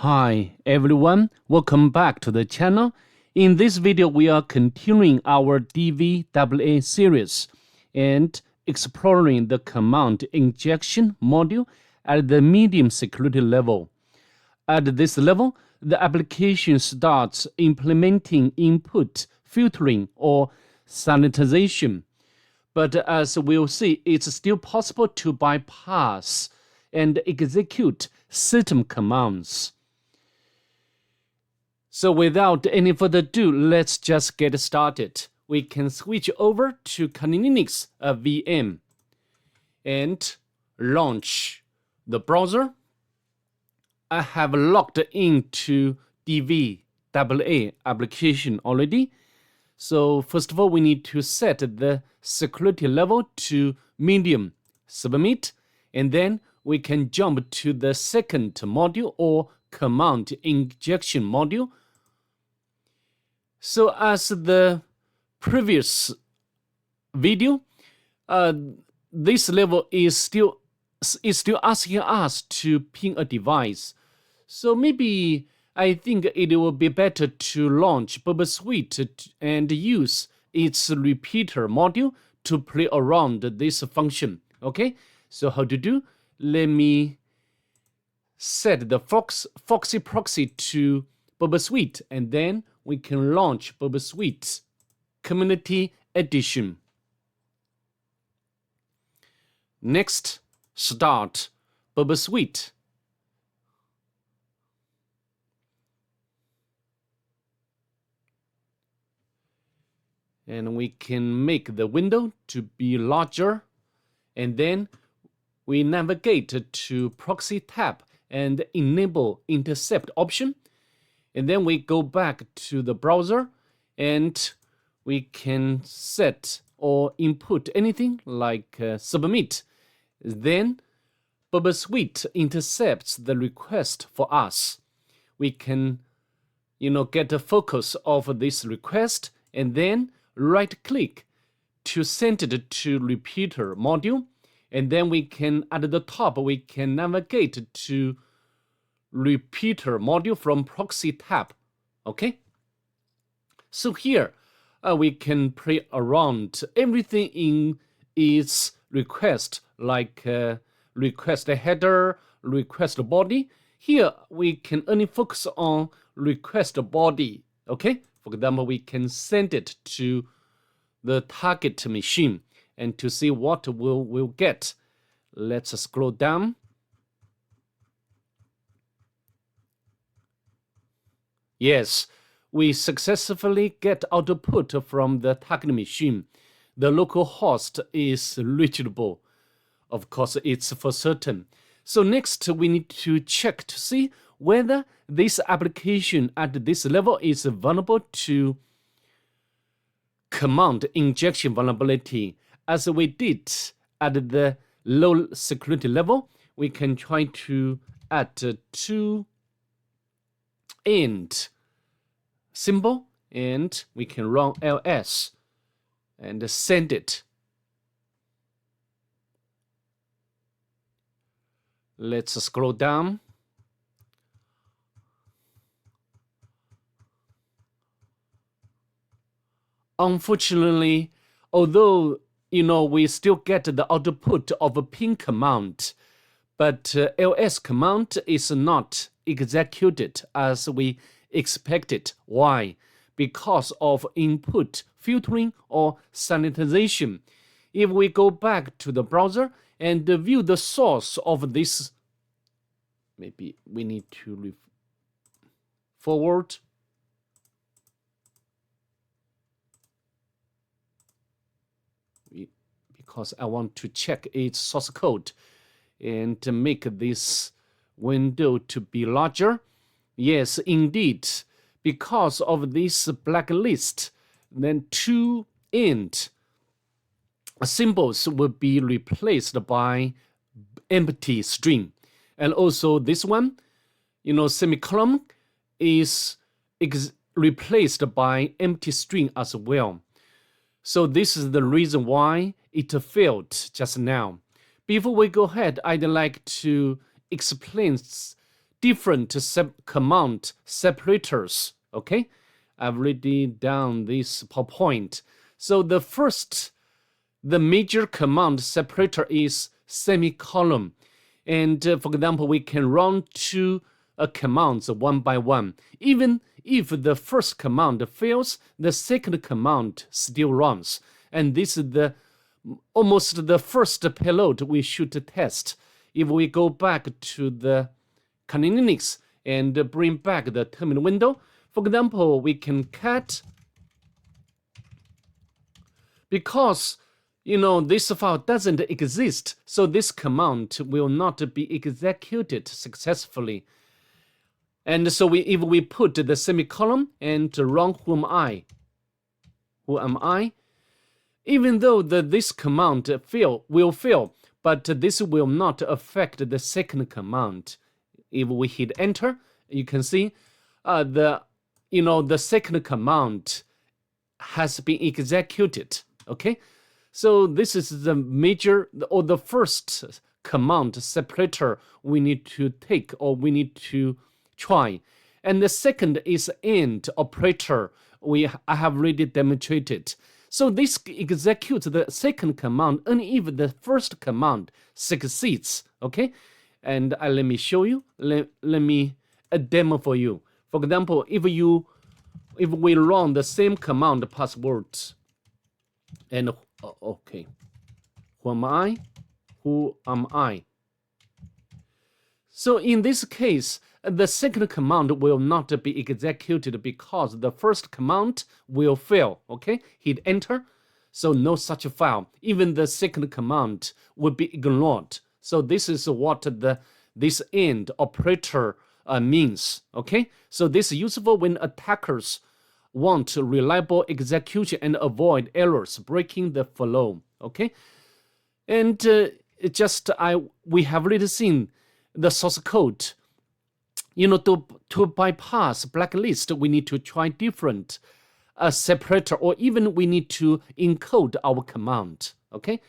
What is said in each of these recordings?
Hi everyone, welcome back to the channel. In this video, we are continuing our DVWA series and exploring the command injection module at the medium security level. At this level, the application starts implementing input filtering or sanitization. But as we'll see, it's still possible to bypass and execute certain commands. So without any further ado, let's just get started. We can switch over to Linux VM and launch the browser. I have logged into DVWA application already. So first of all, we need to set the security level to medium, submit, and then we can jump to the second module or command injection module. So as the previous video, this level is still asking us to ping a device. So maybe I think it will be better to launch Suite and use its repeater module to play around this function. Okay, so how to do? Let me set the Foxy proxy to Suite, and then we can launch Suite Community Edition. Next, start Suite. And we can make the window to be larger, and then we navigate to Proxy tab and enable intercept option. And then we go back to the browser and we can set or input anything like submit. Then Suite intercepts the request for us. We can, get a focus of this request and then right click to send it to repeater module. And then we can, at the top, we can navigate to repeater module from Proxy tab. Okay, so here we can play around everything in its request, like request header, request body. Here we can only focus on request body. Okay, for example, we can send it to the target machine, and to see what we'll get, let's scroll down. Yes, we successfully get output from the target machine. The local host is reachable. Of course, it's for certain. So next, we need to check to see whether this application at this level is vulnerable to command injection vulnerability. As we did at the low security level, we can try to add two end symbol, and we can run ls and send it. Let's scroll down. Unfortunately, although we still get the output of a ping command, but ls command is not executed as we expected. Why? Because of input filtering or sanitization. If we go back to the browser and view the source of this, maybe we need to forward. Because I want to check its source code and to make this window to be larger. Yes, indeed, because of this blacklist, then two end symbols will be replaced by empty string. And also this one, semicolon is replaced by empty string as well. So this is the reason why it failed just now. Before we go ahead, I'd like to explain different command separators. Okay, I've already done this PowerPoint. So the major command separator is semicolon. And for example, we can run two commands one by one. Even if the first command fails, the second command still runs. And this is almost the first payload we should test. If we go back to the Kali Linux and bring back the terminal window, for example, we can cat, because this file doesn't exist, so this command will not be executed successfully. And so if we put the semicolon and run who am I, even though this command will fail, but this will not affect the second command. If we hit enter, you can see the second command has been executed. Okay, so this is the major or the first command separator we need to take or we need to try. And the second is AND operator. I have already demonstrated. So this executes the second command only if the first command succeeds. Okay, and let me show you. Let me a demo for you. For example, if we run the same command passwords, and okay, who am I? So in this case, the second command will not be executed because the first command will fail. Okay, hit enter. So no such file. Even the second command will be ignored. So this is what this AND operator means. Okay, so this is useful when attackers want reliable execution and avoid errors breaking the flow. Okay, and we have already seen the source code. To bypass blacklist, we need to try different separator, or even we need to encode our command. Okay,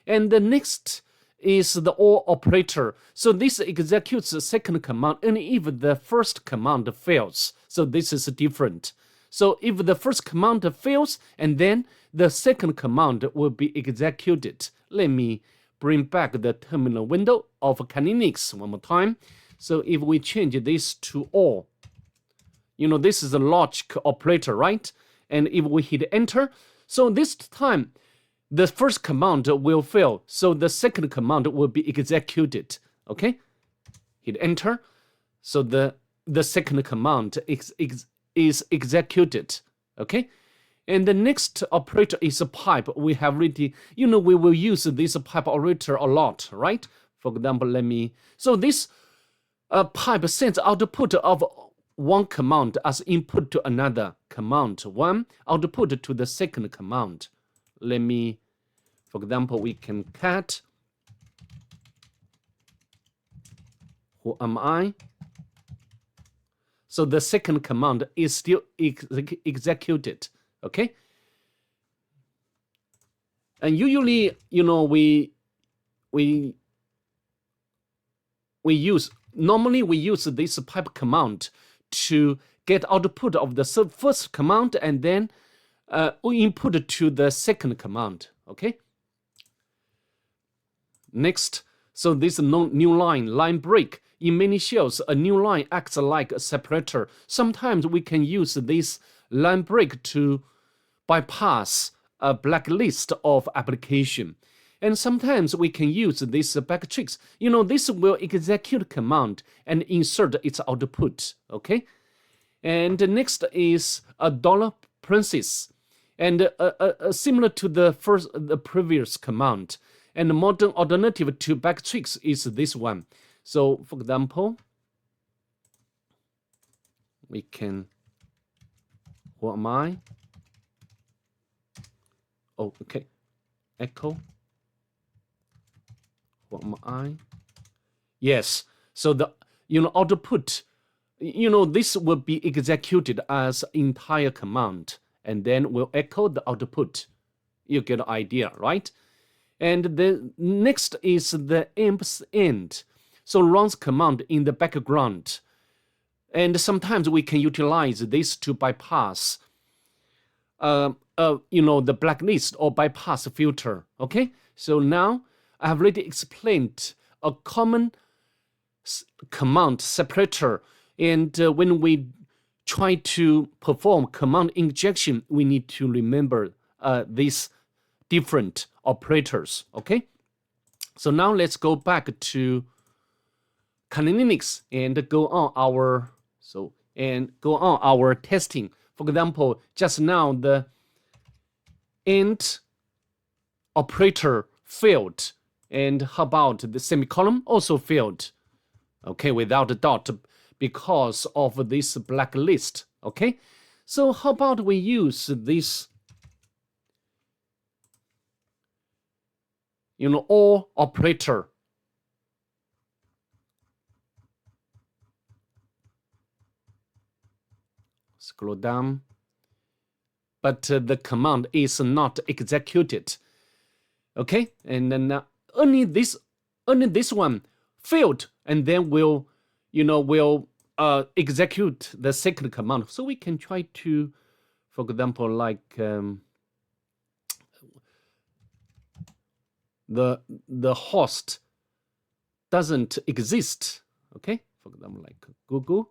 and the next is the OR operator. So this executes the second command only if the first command fails. So this is different. So if the first command fails, and then the second command will be executed. Let me bring back the terminal window of Kali Linux one more time. So if we change this to OR, this is a logic operator, right? And if we hit enter, so this time the first command will fail, so the second command will be executed. Okay, hit enter, so the second command is executed. Okay, and the next operator is a pipe. We have already, we will use this pipe operator a lot, right? For example, so this pipe sends output of one command as input to another command, one output to the second command. For example, we can cat who am I? So the second command is still executed. Okay, and usually, we use this pipe command to get output of the first command and then input to the second command. Okay, next, so this new line break. In many shells, a new line acts like a separator. Sometimes we can use this line break to bypass a blacklist of application. And sometimes we can use this backtricks. This will execute command and insert its output. Okay, and next is a $princess, and similar to the previous command. And the modern alternative to backtricks is this one. So, for example, we can, who am I? Oh, okay, echo. What am I? Yes. So the output, this will be executed as entire command, and then we'll echo the output. You get the idea, right? And the next is the AMP's AND. so runs command in the background. And sometimes we can utilize this to bypass the blacklist or bypass filter. Okay, so now I have already explained a common command separator, and when we try to perform command injection, we need to remember these different operators. Okay, so now let's go back to Kali Linux and go on our testing. For example, just now the AND operator failed, and how about the semicolon also failed? Okay, without a dot because of this blacklist. Okay, so how about we use this OR operator. Scroll down, but the command is not executed. Okay, and then only this one failed, and then we'll execute the second command. So we can try to, for example, like the host doesn't exist. Okay, for example, like Google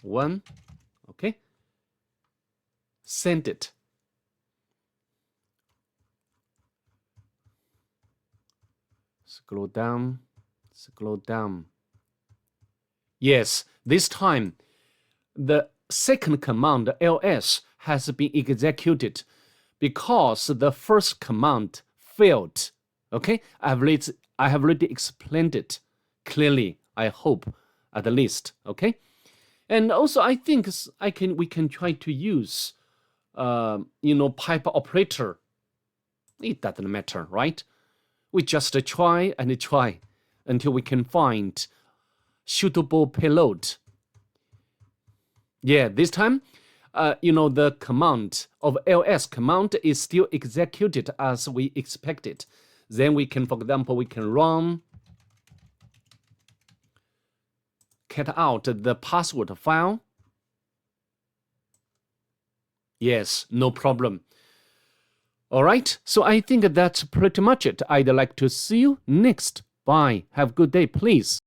1. Okay, send it. Scroll down, scroll down. Yes, this time the second command ls has been executed because the first command failed. Okay, I have already explained it clearly, I hope, at least. Okay, and also I think we can try to use pipe operator. It doesn't matter, right? We just try and try until we can find suitable payload. Yeah, this time, the command of ls command is still executed as we expected. Then we can, for example, we can run, cut out the password file. Yes, no problem. All right, so I think that's pretty much it. I'd like to see you next. Bye. Have a good day, please.